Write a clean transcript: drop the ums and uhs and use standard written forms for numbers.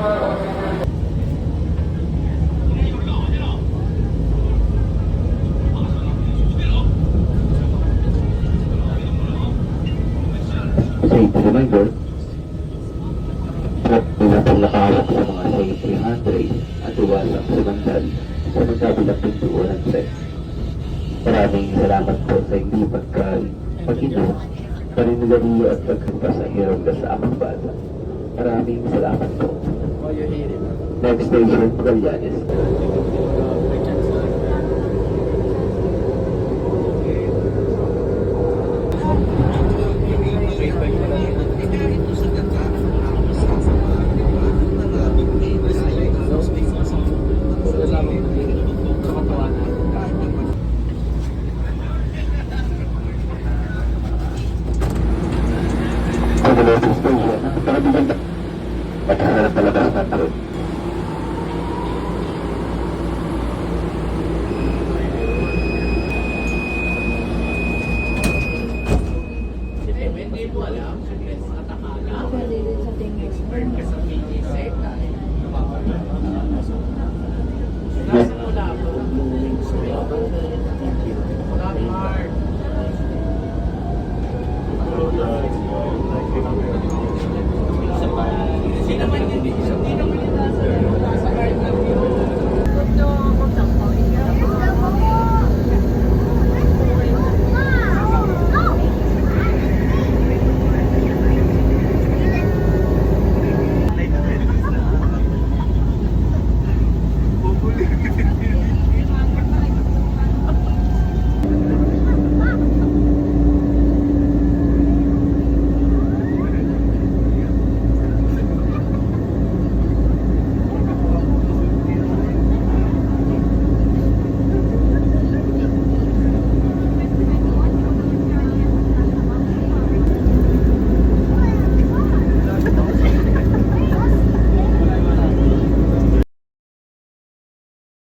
Safety reminder, wala pong nakahawak sa mga safety handrail at iwasang sumandal sa magkabilang pintuan ng set. Maraming salamat po sa hindi pag-inom, paninigariyo at pagkampas ang hirongga sa amang bata. Maraming salamat po. Next station, Magallanes. Next station, Parabigan. Pagkaharap palabas na taon. Hindi mo alam, sa Takala. Pwede din sa tingin. Ka sa PG-SEC. Nasa mula po. Hard. Sino man yun?